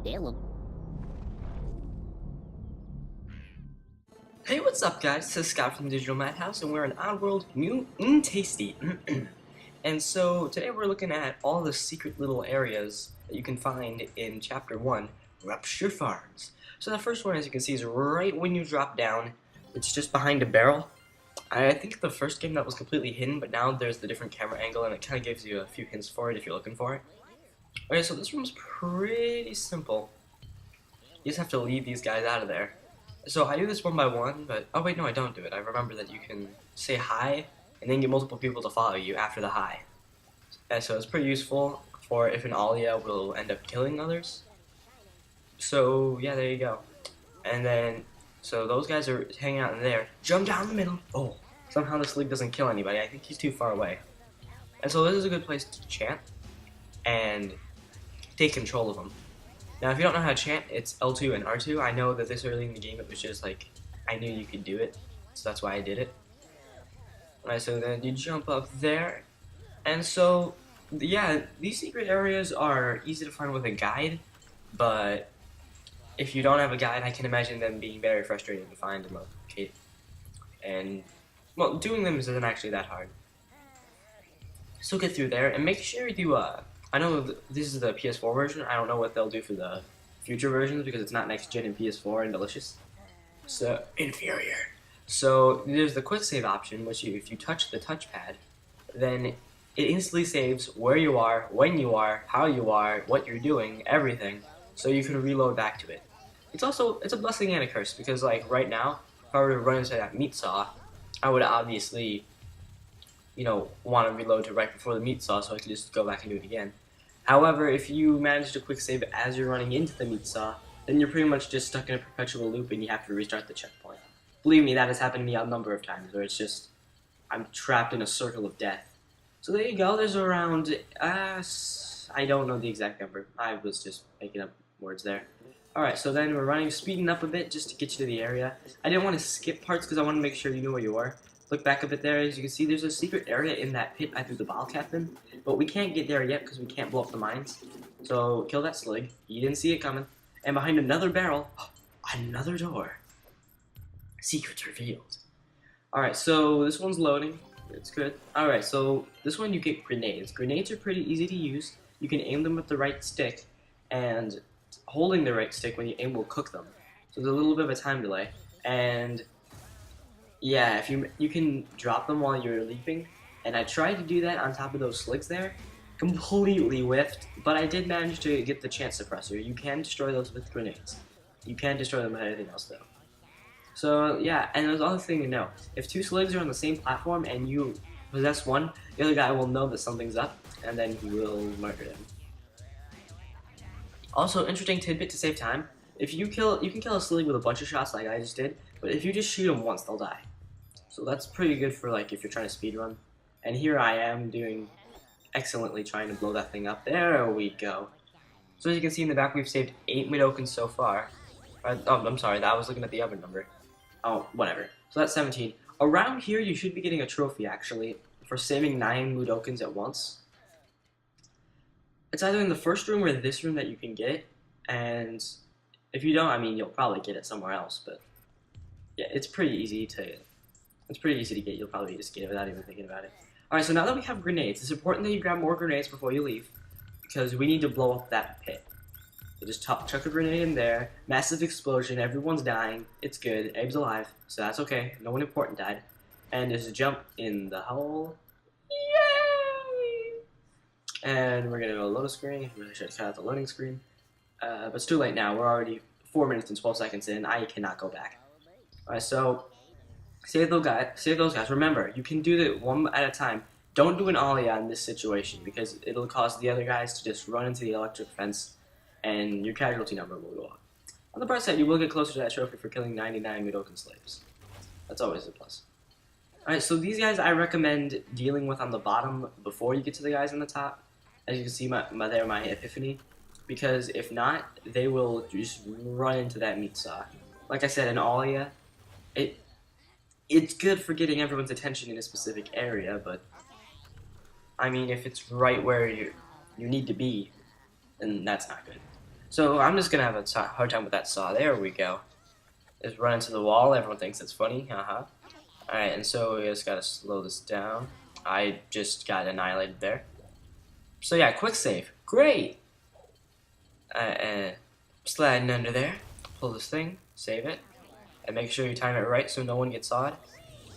Hey, what's up, guys? This is Scott from Digital Madhouse, and we're in Oddworld New and Tasty. And so today we're looking at all the secret little areas that you can find in Chapter 1, RuptureFarms. So the first one, as you can see, is right when you drop down. It's just behind a barrel. I think the first game that was completely hidden, but now there's the different camera angle, and it kind of gives you a few hints for it if you're looking for it. Okay, so this room's pretty simple. You just have to leave these guys out of there. So I do this one by one, but oh wait, no, I don't do it. I remember that you can say hi and then get multiple people to follow you after the hi. And so it's pretty useful for if an Alia will end up killing others. So yeah, there you go. And then, so those guys are hanging out in there. Jump down the middle. Oh, somehow this slig doesn't kill anybody. I think he's too far away. And so this is a good place to chant and take control of them. Now, if you don't know how to chant, it's L2 and R2. I know that this early in the game it was just like, I knew you could do it, so that's why I did it. Alright, so then you jump up there, and so, yeah, these secret areas are easy to find with a guide, but if you don't have a guide, I can imagine them being very frustrating to find and locate. And, well, doing them isn't actually that hard. So get through there, and make sure you, I know this is the PS4 version. I don't know what they'll do for the future versions because it's not next gen in PS4 and delicious. So, inferior. So, there's the quick save option, which if you touch the touchpad, then it instantly saves where you are, when you are, how you are, what you're doing, everything, so you can reload back to it. It's a blessing and a curse because, like, right now, if I were to run into that meat saw, I would obviously, you know, want to reload to right before the meat saw so I could just go back and do it again. However, if you manage to quick save as you're running into the meat saw, then you're pretty much just stuck in a perpetual loop and you have to restart the checkpoint. Believe me, that has happened to me a number of times where it's just, I'm trapped in a circle of death. So there you go, there's around, I don't know the exact number. I was just making up words there. Alright, so then we're speeding up a bit just to get you to the area. I didn't want to skip parts because I want to make sure you knew where you were. Look back a bit there, as you can see there's a secret area in that pit I threw the bottle cap in, but we can't get there yet because we can't blow up the mines. So kill that slig, you didn't see it coming, and behind another barrel, another door. Secrets revealed. Alright, so this one's loading, it's good. Alright, so this one you get grenades. Grenades are pretty easy to use, you can aim them with the right stick, and holding the right stick when you aim will cook them. So there's a little bit of a time delay, and yeah, if you can drop them while you're leaping, and I tried to do that on top of those sligs there, completely whiffed, but I did manage to get the chance suppressor. You can destroy those with grenades. You can't destroy them with anything else though. So yeah, and there's another thing to know. If two sligs are on the same platform and you possess one, the other guy will know that something's up, and then he will murder him. Also, interesting tidbit to save time, if you can kill a slig with a bunch of shots like I just did, but if you just shoot them once, they'll die. So that's pretty good for like if you're trying to speedrun. And here I am doing excellently trying to blow that thing up. There we go. So as you can see in the back, we've saved 8 Mudokons so far. Oh, I'm sorry, I was looking at the other number. Oh, whatever. So that's 17. Around here, you should be getting a trophy actually for saving 9 Mudokons at once. It's either in the first room or this room that you can get it. And if you don't, I mean, you'll probably get it somewhere else. But yeah, it's pretty easy to get. You'll probably just get it without even thinking about it. Alright, so now that we have grenades, it's important that you grab more grenades before you leave, because we need to blow up that pit. So just chuck a grenade in there, massive explosion, everyone's dying, it's good, Abe's alive, so that's okay, no one important died. And just jump in the hole. Yay! And we're gonna go load a screen. Really should have cut out the loading screen. But it's too late now, we're already 4 minutes and 12 seconds in, I cannot go back. Alright, so save those guys. Remember, you can do it one at a time. Don't do an Alia in this situation because it'll cause the other guys to just run into the electric fence and your casualty number will go up. On the bright side, you will get closer to that trophy for killing 99 Mudokon slaves. That's always a plus. Alright, so these guys I recommend dealing with on the bottom before you get to the guys on the top. As you can see, my epiphany. Because if not, they will just run into that meat saw. Like I said, an Alia, it's good for getting everyone's attention in a specific area, but I mean, if it's right where you need to be, then that's not good. So I'm just gonna have a hard time with that saw. There we go. Just run into the wall. Everyone thinks it's funny. Haha. Alright, and so we just gotta slow this down. I just got annihilated there. So yeah, quick save. Great! Sliding under there. Pull this thing. Save it. And make sure you time it right so no one gets sawed.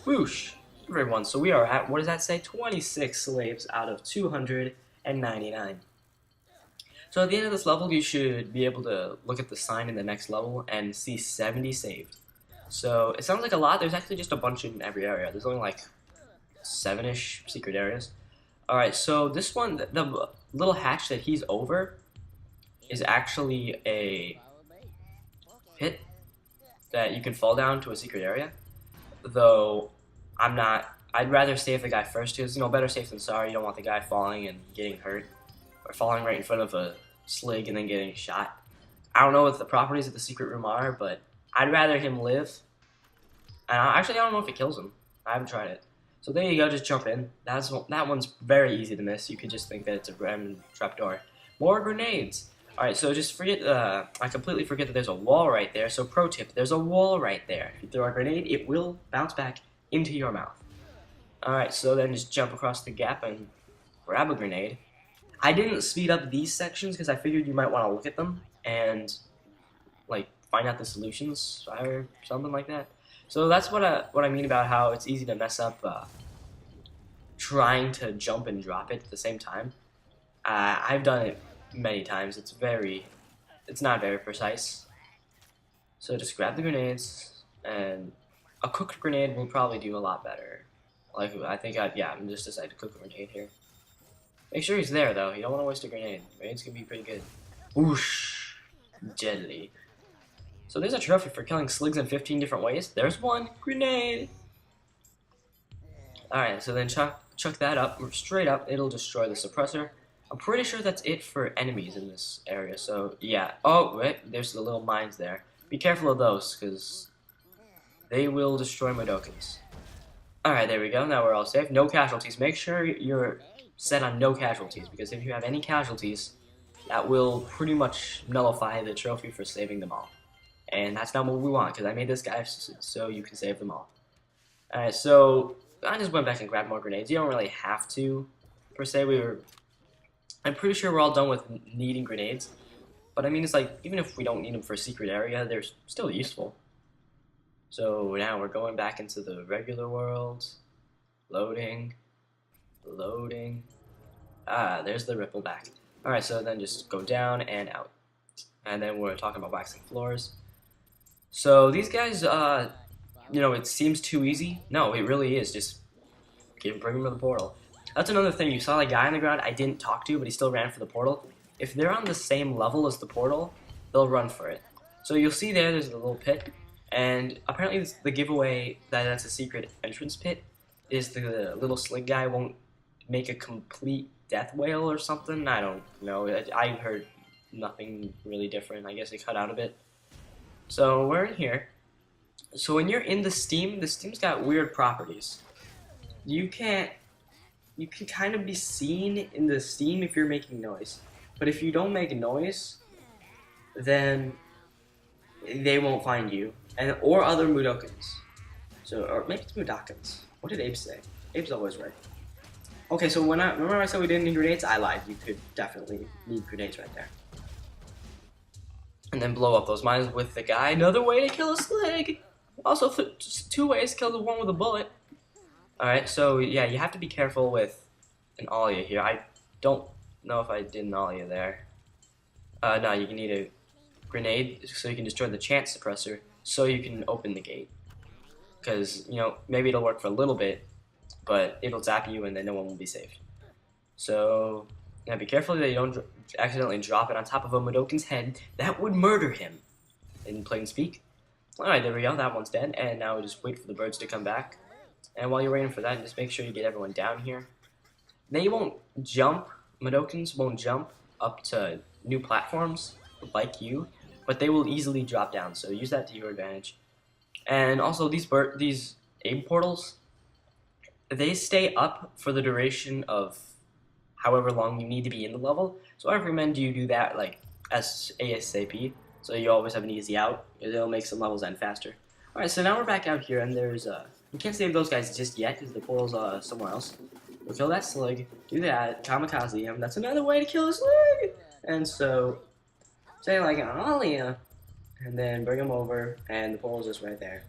Whoosh! Everyone, so we are at, what does that say? 26 slaves out of 299. So at the end of this level, you should be able to look at the sign in the next level and see 70 saved. So it sounds like a lot. There's actually just a bunch in every area. There's only like 7-ish secret areas. Alright, so this one, the little hatch that he's over is actually a pit that you can fall down to a secret area. Though, I'd rather save the guy first because, you know, better safe than sorry. You don't want the guy falling and getting hurt. Or falling right in front of a slig and then getting shot. I don't know what the properties of the secret room are, but I'd rather him live. And actually, I don't know if it kills him. I haven't tried it. So there you go, just jump in. That one's very easy to miss. You could just think that it's a random trapdoor. More grenades. Alright, so just forget, I completely forget that there's a wall right there. So pro tip, there's a wall right there. If you throw a grenade, it will bounce back into your mouth. Alright, so then just jump across the gap and grab a grenade. I didn't speed up these sections because I figured you might want to look at them and like find out the solutions or something like that. So that's what I mean about how it's easy to mess up trying to jump and drop it at the same time. I've done it many times. It's not very precise. So just grab the grenades, and a cooked grenade will probably do a lot better. Like I'm just decided to cook a grenade here. Make sure he's there, though. You don't want to waste a grenade. Grenades can be pretty good. Whoosh! Deadly. So there's a trophy for killing sligs in 15 different ways. There's one. Grenade! Alright, so then chuck that up. Straight up, it'll destroy the suppressor. I'm pretty sure that's it for enemies in this area, so yeah. Oh, wait, there's the little mines there. Be careful of those, because they will destroy Mudokons. Alright, there we go. Now we're all safe. No casualties. Make sure you're set on no casualties, because if you have any casualties, that will pretty much nullify the trophy for saving them all. And that's not what we want, because I made this guy so you can save them all. Alright, so I just went back and grabbed more grenades. You don't really have to, per se. I'm pretty sure we're all done with needing grenades. But I mean, it's like, even if we don't need them for a secret area, they're still useful. So now we're going back into the regular world. Loading. Loading. Ah, there's the ripple back. Alright, so then just go down and out. And then we're talking about waxing floors. So these guys, you know, it seems too easy. No, it really is. Just bring them to the portal. That's another thing. You saw a guy on the ground I didn't talk to, but he still ran for the portal. If they're on the same level as the portal, they'll run for it. So you'll see there's a little pit. And apparently the giveaway that's a secret entrance pit is the little slig guy won't make a complete death whale or something. I don't know. I heard nothing really different. I guess they cut out a bit. So we're in here. So when you're in the steam's got weird properties. You can kind of be seen in the steam if you're making noise. But if you don't make noise, then they won't find you. Or other Mudokons. So, or maybe it's Mudokons. What did Abe say? Abe's always right. Okay, so remember I said we didn't need grenades? I lied. You could definitely need grenades right there. And then blow up those mines with the guy. Another way to kill a slig. Also, just 2 ways to kill the one with a bullet. Alright, so yeah, you have to be careful with an Alia here. I don't know if I did an Alia there. No, you need a grenade so you can destroy the chance suppressor so you can open the gate. Because, you know, maybe it'll work for a little bit, but it'll zap you and then no one will be saved. So, yeah, be careful that you don't accidentally drop it on top of a Mudokon's head. That would murder him, in plain speak. Alright, there we go, that one's dead, and now we just wait for the birds to come back. And while you're waiting for that, just make sure you get everyone down here. They won't jump, Mudokons won't jump up to new platforms like you, but they will easily drop down, so use that to your advantage. And also, these aim portals, they stay up for the duration of however long you need to be in the level. So I recommend you do that like as ASAP, so you always have an easy out. It'll make some levels end faster. Alright, so now we're back out here, and there's we can't save those guys just yet because the portal's somewhere else. We'll kill that slig, do that, kamikaze him. That's another way to kill a slig. And so say like Alia, and then bring him over, and the portal's just right there.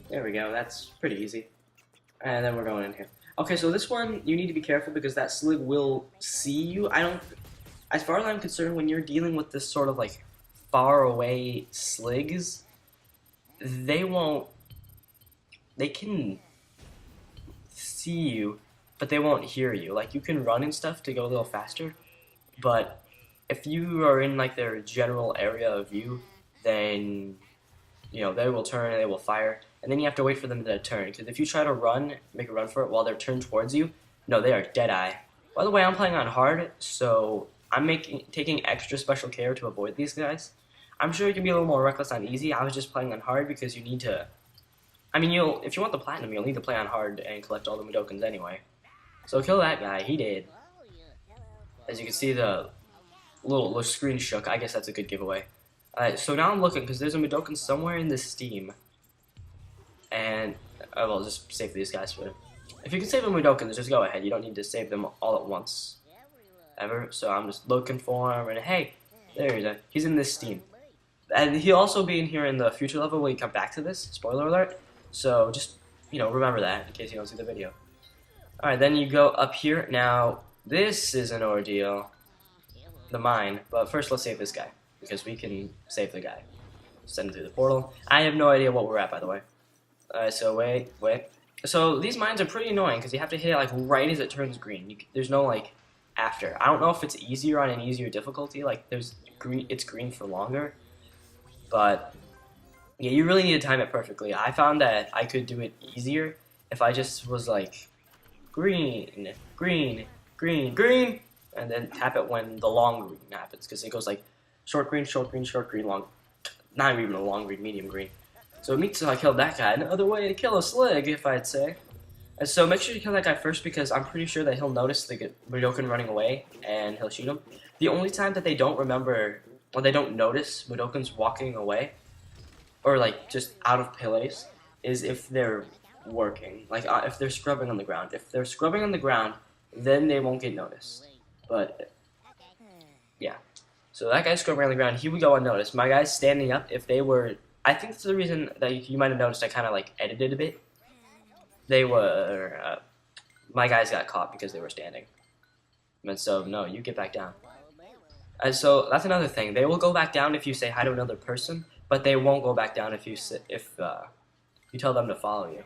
There we go. That's pretty easy. And then we're going in here. Okay, so this one you need to be careful because that slig will see you. As far as I'm concerned, when you're dealing with this sort of like far away sligs, they can see you, but they won't hear you. Like, you can run and stuff to go a little faster, but if you are in like their general area of view, then they will turn and they will fire, and then you have to wait for them to turn, because if you try to make a run for it while they're turned towards you, no, they are dead-eye. By the way, I'm playing on hard, so I'm taking extra special care to avoid these guys. I'm sure you can be a little more reckless on easy. I was just playing on hard because you need to... I mean, if you want the platinum, you'll need to play on hard and collect all the Mudokons anyway. So kill that guy. He did. As you can see, the little screen shook. I guess that's a good giveaway. Alright, so now I'm looking because there's a Mudokon somewhere in the Steam. And I will just save these guys for it. If you can save the Mudokons, just go ahead. You don't need to save them all at once. Ever. So I'm just looking for him, and hey, there he is. He's in this Steam. And he'll also be in here in the future level when we come back to this. Spoiler alert. So just, remember that in case you don't see the video. Alright, then you go up here. Now, this is an ordeal. The mine. But first, let's save this guy, because we can save the guy. Send him through the portal. I have no idea what we're at, by the way. Alright, so wait. So these mines are pretty annoying, because you have to hit it like right as it turns green. There's no like after. I don't know if it's easier on an easier difficulty. Like it's green for longer. But yeah, you really need to time it perfectly. I found that I could do it easier if I just was like green, green, green, green, and then tap it when the long green happens, because it goes like short green, short green, short green, long. Not even a long green, medium green. So it means I killed that guy. Another way to kill a slig, if I'd say. And so make sure you kill that guy first, because I'm pretty sure that he'll notice the Mudokon running away and he'll shoot him. The only time that they don't remember, or they don't notice Mudokons walking away, or like just out of place, is if they're working. Like if they're scrubbing on the ground. If they're scrubbing on the ground, then they won't get noticed. But yeah. So that guy's scrubbing on the ground. He would go unnoticed. My guy's standing up. If they were... I think that's the reason that you might have noticed I kind of like edited a bit. They were... my guys got caught because they were standing. And so, no, you get back down. And so, that's another thing. They will go back down if you say hi to another person, but they won't go back down if you tell them to follow you.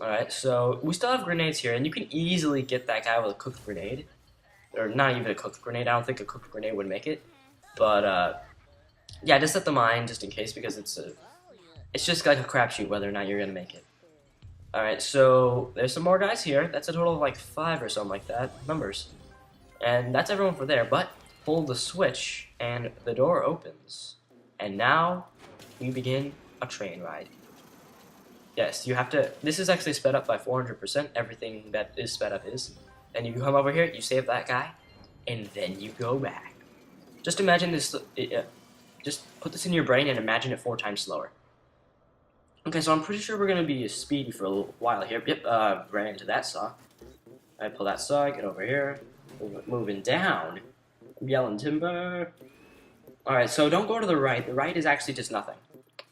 Alright, so we still have grenades here, and you can easily get that guy with a cooked grenade. Or not even a cooked grenade. I don't think a cooked grenade would make it. But, yeah, just set the mine just in case, because it's just like a crapshoot whether or not you're going to make it. Alright, so there's some more guys here. That's a total of like 5 or something like that. Numbers. And that's everyone for there, but pull the switch and the door opens. And now we begin a train ride. Yes, you have to... This is actually sped up by 400%. Everything that is sped up is. Then you come over here, you save that guy, and then you go back. Just imagine this... just put this in your brain and imagine it 4 times slower. Okay, so I'm pretty sure we're going to be speedy for a little while here. Yep, ran into that saw. I pull that saw, get over here. Moving down. I'm yelling timber. Alright, so don't go to the right. The right is actually just nothing.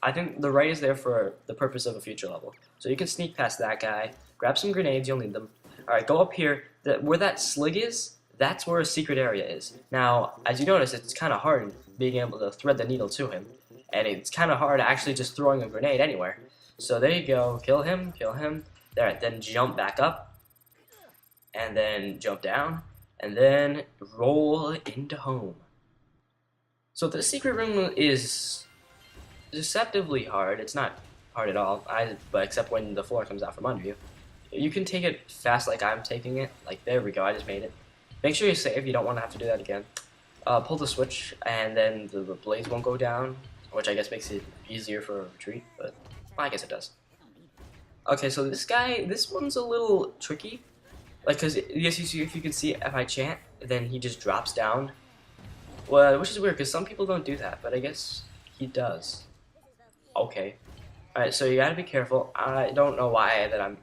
I think the right is there for the purpose of a future level. So you can sneak past that guy. Grab some grenades, you'll need them. Alright, go up here. Where that slig is, that's where a secret area is. Now, as you notice, it's kind of hard being able to thread the needle to him. And it's kind of hard actually just throwing a grenade anywhere. So there you go. Kill him, kill him. There, then jump back up. And then jump down. And then roll into home. So the secret room is deceptively hard. It's not hard at all, but except when the floor comes out from under you. You can take it fast like I'm taking it. Like, there we go, I just made it. Make sure you save, you don't want to have to do that again. Pull the switch, and then the blades won't go down, which I guess makes it easier for a retreat, but well, I guess it does. Okay, so this one's a little tricky. Like, because if you can see, if I chant, then he just drops down. Well, which is weird because some people don't do that, but I guess he does. Okay. Alright, so you gotta be careful. I don't know why that I'm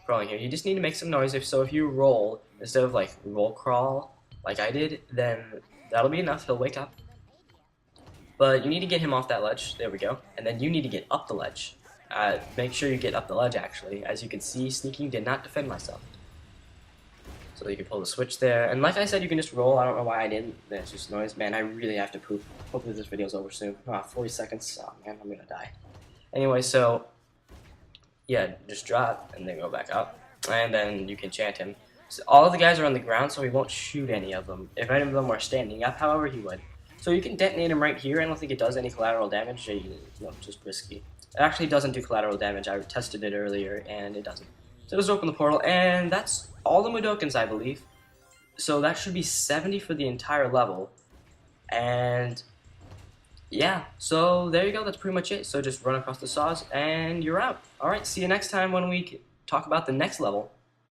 crawling here. You just need to make some noise. If you roll instead of like roll crawl like I did, then that'll be enough. He'll wake up. But you need to get him off that ledge. There we go. And then you need to get up the ledge. Make sure you get up the ledge, actually. As you can see, sneaking did not defend myself. So you can pull the switch there. And like I said, you can just roll. I don't know why I didn't. There's just noise. Man, I really have to poop. Hopefully this video's over soon. 40 seconds. Oh, man, I'm gonna die. Anyway, so yeah, just drop and then go back up. And then you can chant him. So all of the guys are on the ground, so he won't shoot any of them. If any of them are standing up, however, he would. So you can detonate him right here. I don't think it does any collateral damage. No, just risky. It actually doesn't do collateral damage. I tested it earlier, and it doesn't. So just open the portal, and that's all the Mudokons, I believe. So that should be 70 for the entire level. And yeah, so there you go. That's pretty much it. So just run across the saws, and you're out. All right, see you next time when we talk about the next level.